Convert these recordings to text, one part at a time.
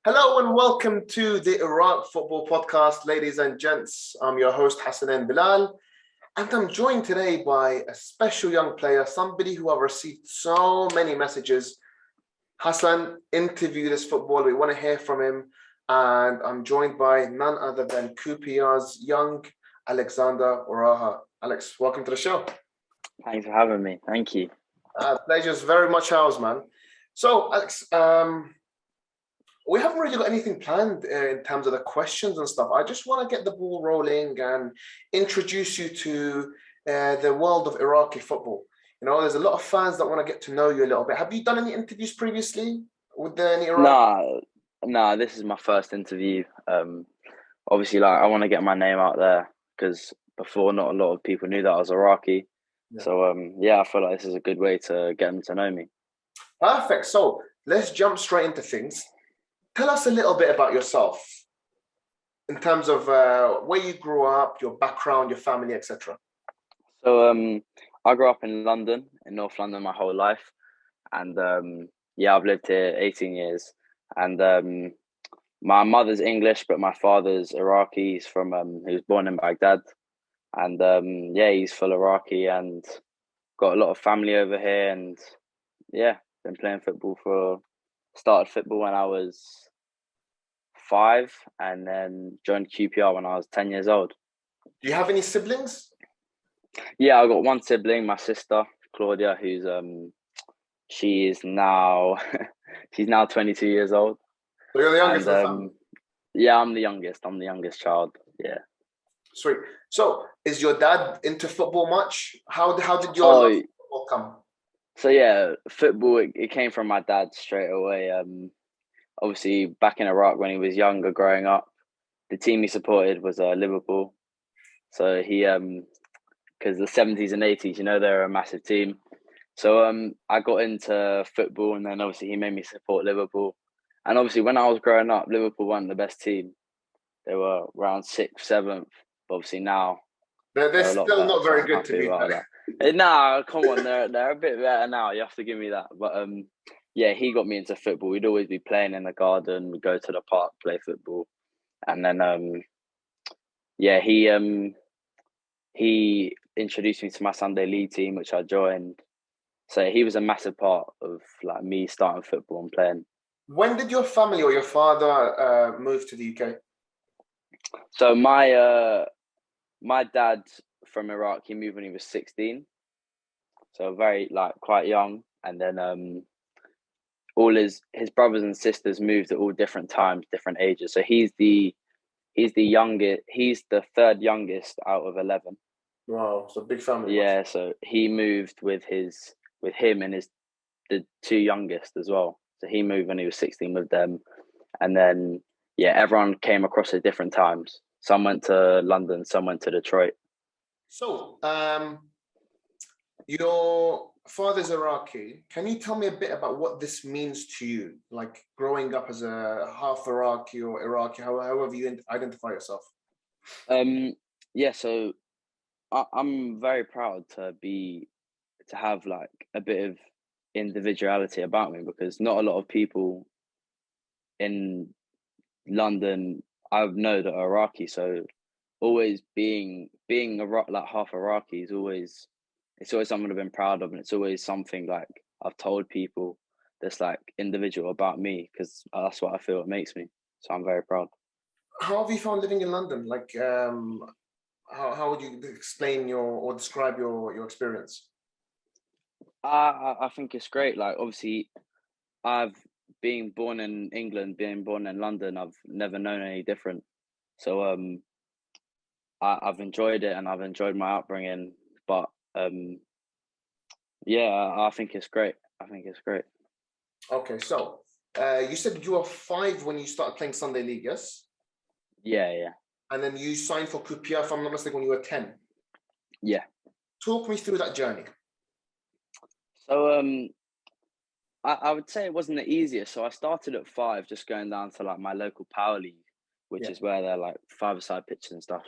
Hello and welcome to the Iraq Football Podcast, ladies and gents. I'm your host, Hassanin Bilal, and I'm joined today by a special young player, somebody who I've received so many messages. Hassan, interview this footballer. We want to hear from him. And I'm joined by none other than QPR's young Alexander Aoraha. Alex, welcome to the show. Thanks for having me. Thank you. Pleasure's very much ours, man. So, Alex, we haven't really got anything planned in terms of the questions and stuff. I just want to get the ball rolling and introduce you to the world of Iraqi football. You know, there's a lot of fans that want to get to know you a little bit. Have you done any interviews previously with any Iraqi? Nah, this is my first interview. Obviously, I want to get my name out there because before not a lot of people knew that I was Iraqi. Yeah. So, I feel like this is a good way to get them to know me. Perfect. So let's jump straight into things. Tell us a little bit about yourself in terms of where you grew up, your background, your family, etc. So I grew up in London, in North London, my whole life. And I've lived here 18 years. And my mother's English, but my father's Iraqi. He's from, he was born in Baghdad. And he's full Iraqi and got a lot of family over here. And been playing football started football when I was 5 and then joined QPR when I was 10 years old. Do you have any siblings? Yeah, I got one sibling, my sister, Claudia, who's she's now 22 years old. So you're the youngest of the family? Yeah, I'm the youngest child. Yeah. Sweet. So is your dad into football much? How did your love for football come? So yeah, football it came from my dad straight away. Obviously, back in Iraq when he was younger, growing up, the team he supported was Liverpool. So he, because the 70s and 80s, they're a massive team. So I got into football, and then obviously he made me support Liverpool. And obviously, when I was growing up, Liverpool weren't the best team. They were around 6th, 7th. But obviously now they're still not very good to be fair. Nah, come on, they're a bit better now. You have to give me that. But he got me into football. We'd always be playing in the garden. We'd go to the park, play football, and then he introduced me to my Sunday league team, which I joined. So he was a massive part of me starting football and playing. When did your family or your father move to the UK? So my dad from Iraq, he moved when he was 16. So very quite young. And then all his brothers and sisters moved at all different times, different ages. So he's the youngest. He's the third youngest out of 11. Wow, it's a big family. Yeah, so he moved with him and the two youngest as well. So he moved when he was 16 with them, and then everyone came across at different times. Some went to London, some went to Detroit. So, your father's Iraqi. Can you tell me a bit about what this means to you, like growing up as a half Iraqi or Iraqi, however you identify yourself? So I'm very proud to have a bit of individuality about me, because not a lot of people in London I know that are Iraqi. So always being half Iraqi is always something I've been proud of, and it's always something I've told people that's individual about me, because that's what I feel it makes me. So I'm very proud. How have you found living in London? How would you explain or describe your experience? I think it's great. Obviously, being born in England, being born in London, I've never known any different. So I've enjoyed it, and I've enjoyed my upbringing. But I think it's great. Okay, so you said you were 5 when you started playing Sunday League, yes? Yeah. And then you signed for QPR, if I'm not mistaken, when you were 10. Yeah. Talk me through that journey. So I would say it wasn't the easiest. So I started at 5, just going down to my local power league, which is where they're 5-a-side pitches and stuff,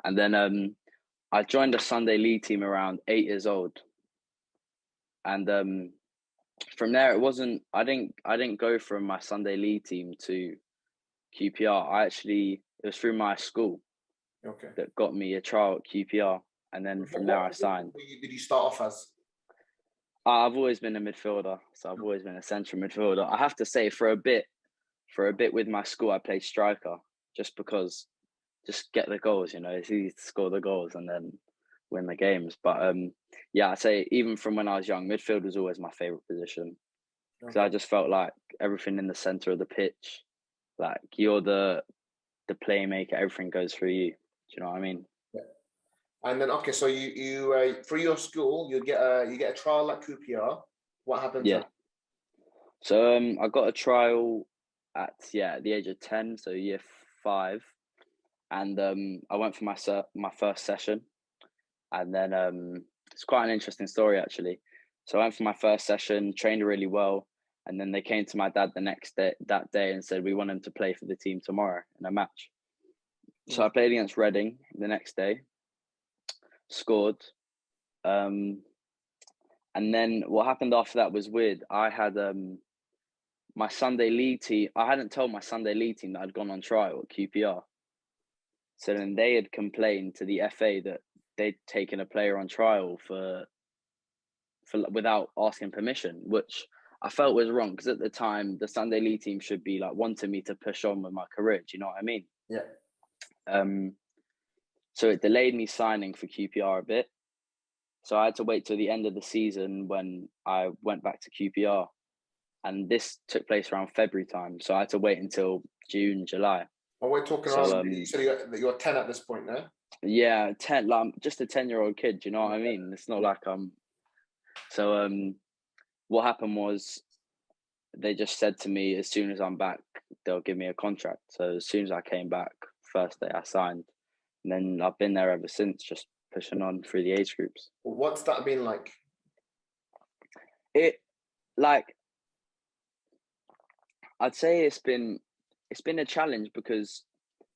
And then I joined a Sunday league team around 8 years old. And from there, it wasn't. I didn't go from my Sunday league team to QPR. It was through my school Okay. that got me a trial at QPR, and then from there I signed. Did you start off as? I've always been a midfielder, so I've always been a central midfielder. I have to say, for a bit with my school, I played striker just because, just get the goals. It's easy to score the goals and then win the games. But yeah, I'd say even from when I was young, midfield was always my favourite position because I just felt like everything in the centre of the pitch, like you're the playmaker, everything goes through you. Do you know what I mean? Yeah. And then so you for your school you get a trial at QPR. What happens Yeah. then? So I got a trial at the age of 10, so year 5, and I went for my first session, and then it's quite an interesting story actually. So I went for my first session, trained really well, and then they came to my dad that day and said we want him to play for the team tomorrow in a match. So I played against Reading the next day, scored, and then what happened after that was weird. I had my Sunday league team. I hadn't told my Sunday league team that I'd gone on trial at QPR. So then they had complained to the FA that they'd taken a player on trial for without asking permission, which I felt was wrong because at the time the Sunday league team should be like wanting me to push on with my career. Do you know what I mean? Yeah. So it delayed me signing for QPR a bit. So I had to wait till the end of the season when I went back to QPR. And this took place around February time. So I had to wait until June, July. Well, we're talking around. So you're 10 at this point, no? Yeah, 10. Like I'm just a 10-year-old kid. Do you know what I mean? It's not like I'm. So what happened was they just said to me, as soon as I'm back, they'll give me a contract. So as soon as I came back, first day I signed, and then I've been there ever since, just pushing on through the age groups. What's that been like? I'd say it's been a challenge because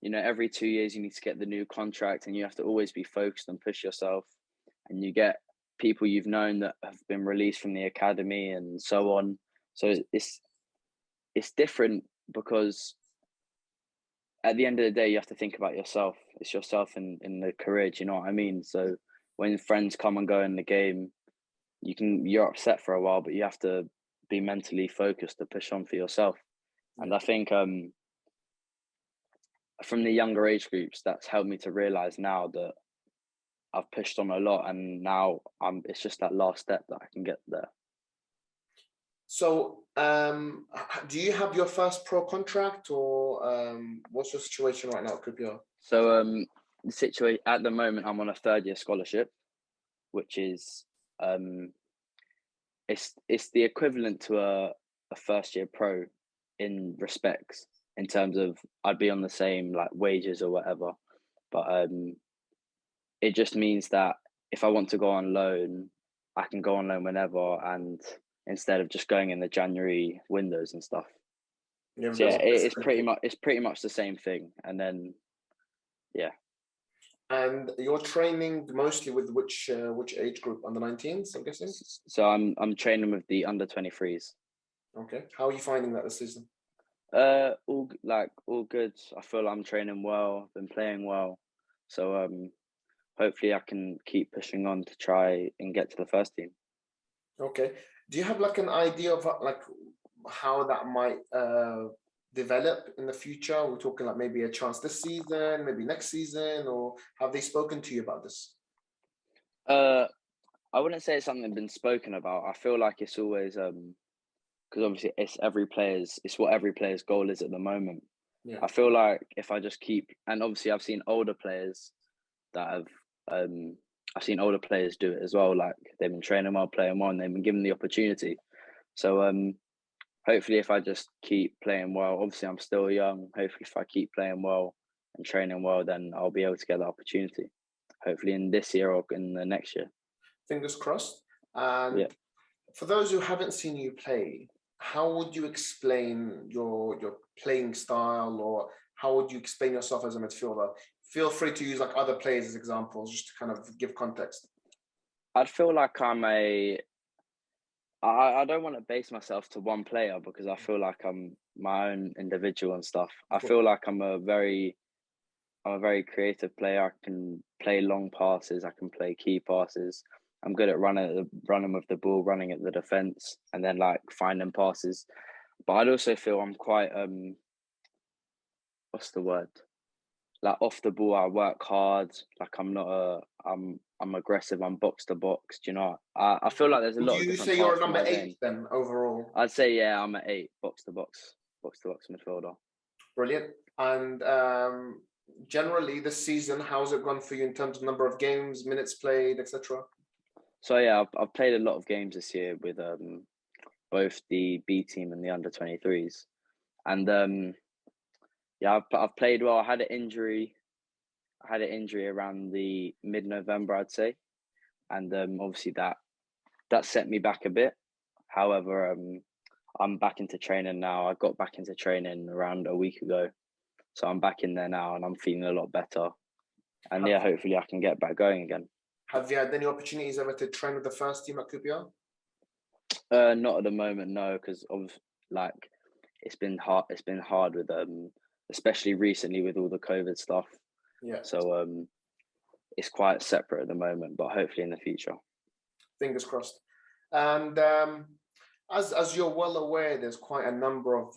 every 2 years you need to get the new contract and you have to always be focused and push yourself, and you get people you've known that have been released from the academy and so on. So it's different because at the end of the day you have to think about yourself. It's yourself in the career. Do you know what I mean? So when friends come and go in the game, you're upset for a while, but you have to be mentally focused to push on for yourself. And I think from the younger age groups, that's helped me to realize now that I've pushed on a lot, and now it's just that last step that I can get there. So, do you have your first pro contract, or what's your situation right now at QPR? So, the situation at the moment, I'm on a 3rd-year scholarship, which is it's the equivalent to a first-year pro in respects, in terms of I'd be on the same like wages or whatever, but it just means that if I want to go on loan, I can go on loan whenever, and instead of just going in the January windows and stuff. Yeah, So it's pretty much the same thing. And then And you're training mostly with which age group? Under 19s, I'm guessing. So I'm training with the under 23s. Okay, how are you finding that this season? All good. I feel I'm training well, been playing well, so hopefully I can keep pushing on to try and get to the first team. Okay, do you have like an idea of like how that might develop in the future? We're talking like maybe a chance this season, maybe next season, or have they spoken to you about this? I wouldn't say it's something that's been spoken about. I feel like it's always because obviously it's what every player's goal is at the moment. Yeah. I feel like if I just keep, and obviously I've seen older players that have I've seen older players do it as well. Like they've been training well, playing well, and they've been given the opportunity. So hopefully if I just keep playing well, obviously I'm still young. Hopefully if I keep playing well and training well, then I'll be able to get the opportunity. Hopefully in this year or in the next year. Fingers crossed. And yeah. For those who haven't seen you play, how would you explain your playing style, or how would you explain yourself as a midfielder? Feel free to use like other players as examples, just to kind of give context. I'd feel like I'm a I don't want to base myself to one player because I feel like I'm my own individual and stuff. I feel like I'm a very creative player. I can play long passes. I can play key passes. I'm good at running with the ball, running at the defense, and then like finding passes. But I'd also feel I'm quite what's the word? Like off the ball, I work hard. Like I'm aggressive. I'm box to box. Do you know? I feel like there's a Would lot of you different say you're a parts to number my eight game. then overall? I'd say yeah, I'm at 8, box to box midfielder. Brilliant. And generally, this season, how's it gone for you in terms of number of games, minutes played, etc.? So yeah, I've played a lot of games this year with both the B team and the under 23s, and yeah, I've played well. I had an injury. I had an injury around the mid-November, I'd say, and obviously that set me back a bit. However, I'm back into training now. I got back into training around a week ago, so I'm back in there now, and I'm feeling a lot better. And yeah, Have, hopefully I can get back going again. have you had any opportunities ever to train with the first team at QPR? Not at the moment, no, because of like it's been hard. It's been hard with especially recently with all the COVID stuff. Yeah, So it's quite separate at the moment, but hopefully in the future. fingers crossed. And as you're well aware, there's quite a number of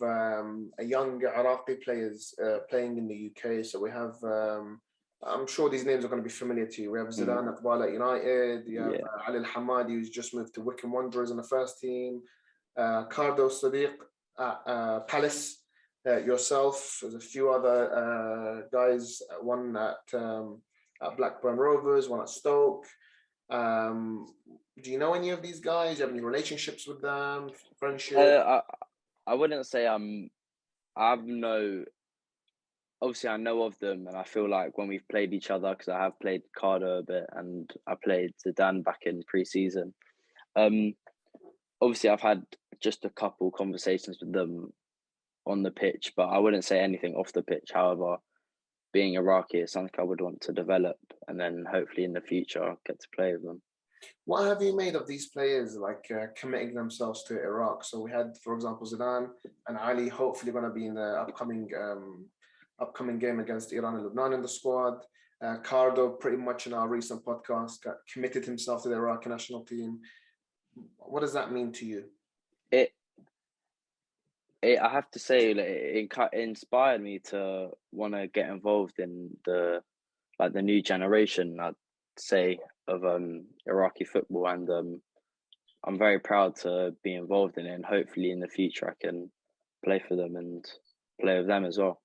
young Iraqi players playing in the UK. So we have, I'm sure these names are going to be familiar to you. We have Zidane at Wala United. You have Yeah. Ali Al Hamadi, who's just moved to Wycombe Wanderers in the first team. Cardo Sadiq at Palace. Yourself, there's a few other guys. One at Blackburn Rovers, one at Stoke. Um, do you know any of these guys? Do you have any relationships with them? Friendship? I wouldn't say I've no. Obviously, I know of them, and I feel like when we've played each other, because I have played Cardo a bit, and I played Zidane back in pre-season. Um, Obviously, I've had just a couple conversations with them on the pitch, but I wouldn't say anything off the pitch. However, being Iraqi is something I would want to develop, and then hopefully in the future get to play with them. What have you made of these players like committing themselves to Iraq? So we had, for example, Zidane and Ali hopefully going to be in the upcoming game against Iran and Lebanon in the squad. Cardo, pretty much in our recent podcast, committed himself to the Iraqi national team. What does that mean to you? It, I have to say, like, it inspired me to want to get involved in the new generation, I'd say, of Iraqi football, and I'm very proud to be involved in it, and hopefully in the future I can play for them and play with them as well.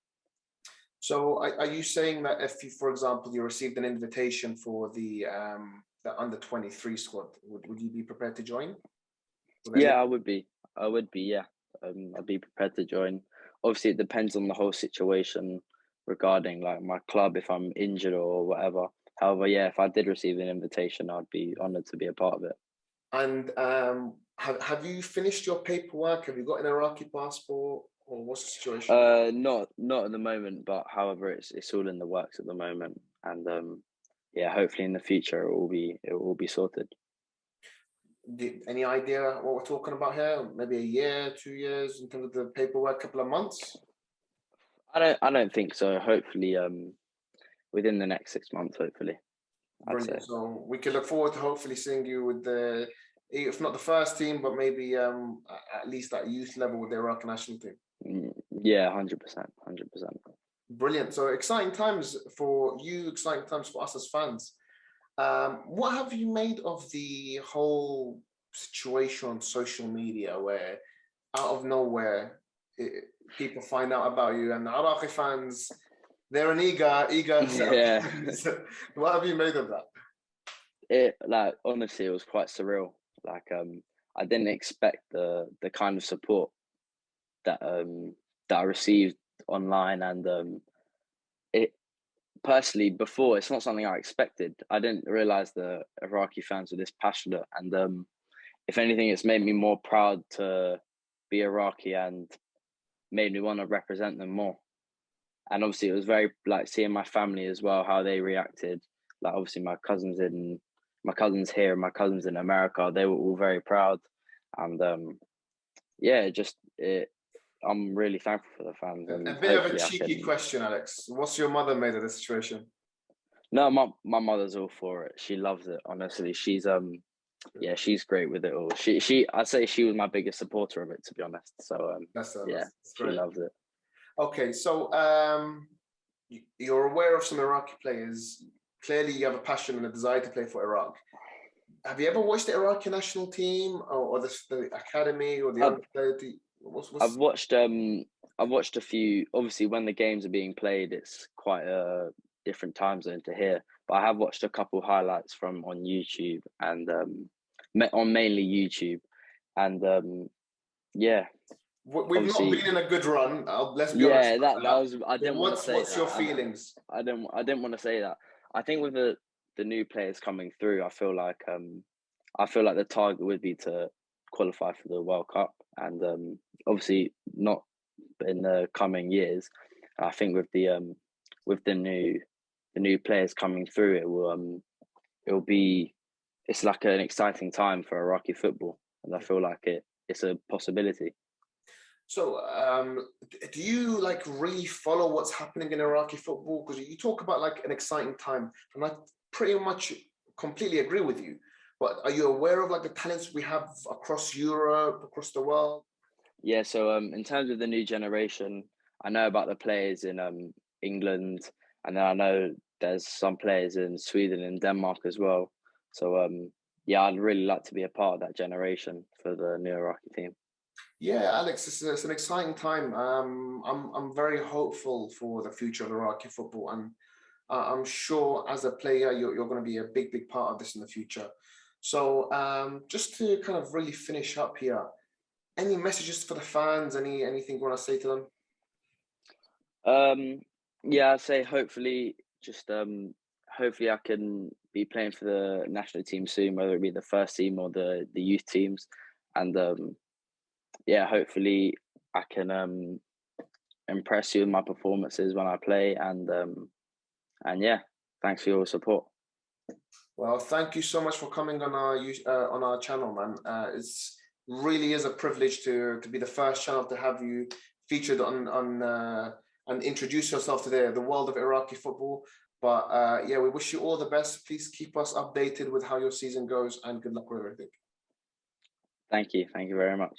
So are you saying that if you, for example, you received an invitation for the under 23 squad, would you be prepared to join? Yeah, I would be. Yeah. I'd be prepared to join. Obviously, it depends on the whole situation regarding like my club, if I'm injured or whatever. However, yeah, if I did receive an invitation, I'd be honoured to be a part of it. And have you finished your paperwork? Have you got an Iraqi passport, or what's the situation? Not at the moment, but however, it's all in the works at the moment, and yeah, hopefully in the future it will be sorted. Any idea what we're talking about here? Maybe a year, 2 years in terms of the paperwork, couple of months? I don't think so. Hopefully, within the next 6 months, hopefully. Brilliant. I'd say. So we can look forward to hopefully seeing you with the, if not the first team, but maybe at least at youth level with the Iraqi national team. Yeah, 100%. Brilliant. So exciting times for you, exciting times for us as fans. What have you made of the whole situation on social media where out of nowhere people find out about you and the Iraqi fans, they're an eager Yeah. What have you made of that? It like honestly, it was quite surreal. Like I didn't expect the kind of support that that I received online, and it personally before it's not something I expected. I didn't realize the Iraqi fans were this passionate, and if anything, it's made me more proud to be Iraqi and made me want to represent them more. And obviously, it was very like seeing my family as well, how they reacted. Like obviously, my cousins here and my cousins in America, they were all very proud. and yeah, I'm really thankful for the fans, A and bit of a hopefully I cheeky can. question, Alex. What's your mother made of the situation? No, my mother's all for it. She loves it. Honestly, yeah, she's great with it all. I'd say she was my biggest supporter of it, to be honest. So yeah, That's she great. loves it. Okay, so you're aware of some Iraqi players. Clearly, you have a passion and a desire to play for Iraq. Have you ever watched the Iraqi national team or the academy or the I've, young player? I've watched I've watched a few. Obviously, when the games are being played, it's quite a different time zone to here. But I have watched a couple highlights from on YouTube and on mainly YouTube, and yeah, We've not obviously, been in a good run. Let's be honest yeah. about That that. was I But didn't want to say what's your that. feelings? I didn't want to say that. I think with the new players coming through, I feel like the target would be to qualify for the World Cup, and obviously not in the coming years. I think with the new players coming through, it will be it's like an exciting time for Iraqi football, and I feel like it's a possibility. So, do you like really follow what's happening in Iraqi football? Because you talk about like an exciting time, and I pretty much completely agree with you. But are you aware of like the talents we have across Europe, across the world? Yeah, so in terms of the new generation, I know about the players in England, and then I know there's some players in Sweden and Denmark as well. So yeah, I'd really like to be a part of that generation for the new Iraqi team. Yeah, Alex, it's an exciting time. I'm very hopeful for the future of Iraqi football, and I'm sure as a player you're going to be a big part of this in the future. So, just to kind of really finish up here, any messages for the fans? Anything you want to say to them? Um, yeah, I'd say hopefully I can be playing for the national team soon, whether it be the first team or the youth teams, and yeah, hopefully I can impress you with my performances when I play, and yeah, thanks for your support. Well, thank you so much for coming on our channel, man. It's really is a privilege to be the first channel to have you featured on and introduce yourself to the world of Iraqi football. But yeah, we wish you all the best. Please keep us updated with how your season goes, and good luck with everything. Thank you very much.